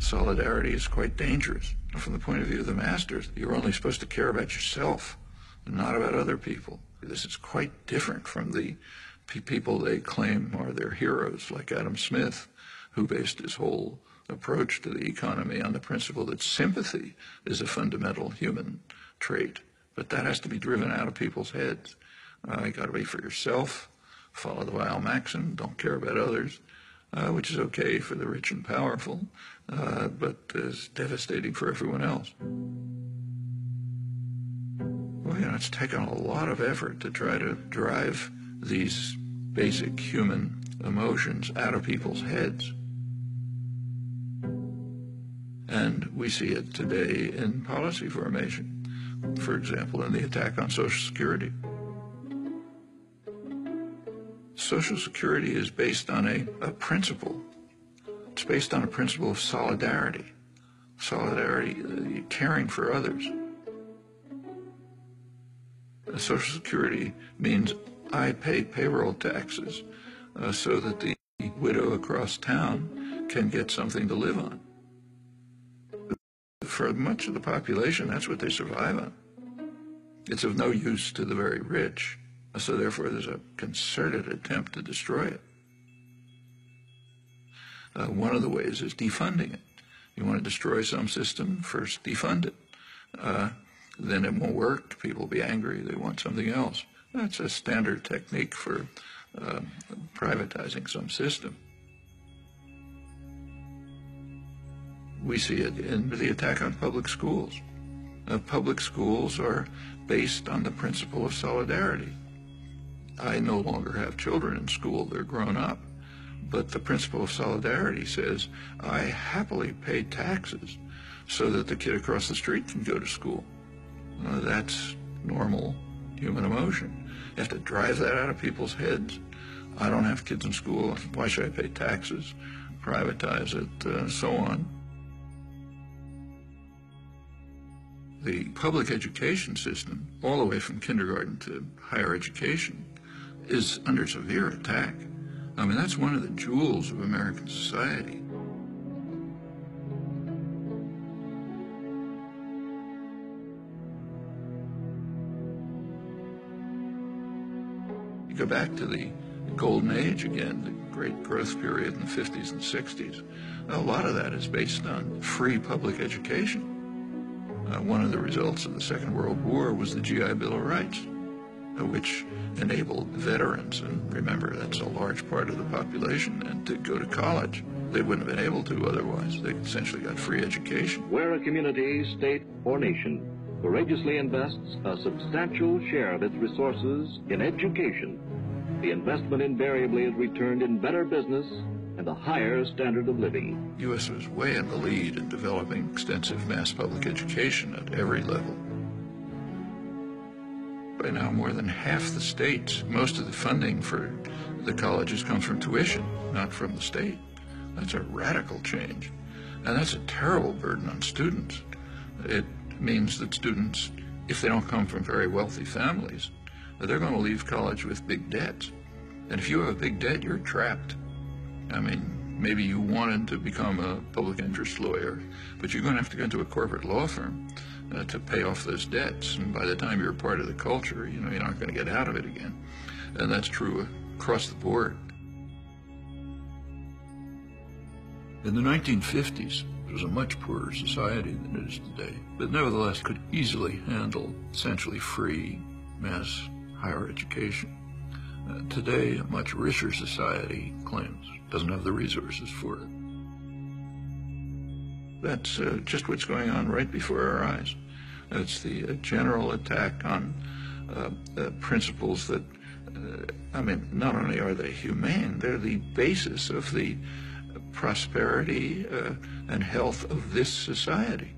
Solidarity is quite dangerous. From the point of view of the masters, you're only supposed to care about yourself, not about other people. This is quite different from the people they claim are their heroes, like Adam Smith, who based his whole approach to the economy on the principle that sympathy is a fundamental human trait. But that has to be driven out of people's heads. You got to be for yourself, follow the Weil maxim, don't care about others, which is okay for the rich and powerful, but is devastating for everyone else. Well, you know, it's taken a lot of effort to try to drive these basic human emotions out of people's heads. And we see it today in policy formation. For example, in the attack on Social Security. Social Security is based on a principle. It's based on a principle of solidarity. Solidarity, caring for others. Social Security means I pay payroll taxes so that the widow across town can get something to live on. For much of the population, that's what they survive on. It's of no use to the very rich, so therefore there's a concerted attempt to destroy it. One of the ways is defunding it. You want to destroy some system, first defund it. Then it won't work, people will be angry, they want something else. That's a standard technique for privatizing some system. We see it in the attack on public schools. Public schools are based on the principle of solidarity. I no longer have children in school, they're grown up. But the principle of solidarity says, I happily pay taxes so that the kid across the street can go to school. That's normal human emotion. You have to drive that out of people's heads. I don't have kids in school, why should I pay taxes? Privatize it, so on. The public education system, all the way from kindergarten to higher education, is under severe attack. I mean, that's one of the jewels of American society. You go back to the golden age again, the great growth period in the 50s and 60s. A lot of that is based on free public education. One of the results of the Second World War was the GI Bill of Rights, which enabled veterans, and remember that's a large part of the population, and to go to college. They wouldn't have been able to otherwise. They essentially got free education. Where a community, state, or nation courageously invests a substantial share of its resources in education, the investment invariably is returned in better business and a higher standard of living. The U.S. was way in the lead in developing extensive mass public education at every level. By now, more than half the states, most of the funding for the colleges comes from tuition, not from the state. That's a radical change, and that's a terrible burden on students. It means that students, if they don't come from very wealthy families, they're going to leave college with big debts. And if you have a big debt, you're trapped. I mean, maybe you wanted to become a public interest lawyer, but you're going to have to go into a corporate law firm to pay off those debts. And by the time you're part of the culture, you know, you're not going to get out of it again. And that's true across the board. In the 1950s, it was a much poorer society than it is today, but nevertheless could easily handle essentially free mass higher education. Today, a much richer society claims doesn't have the resources for it. That's just what's going on right before our eyes. It's the general attack on principles that, I mean, not only are they humane, they're the basis of the prosperity and health of this society.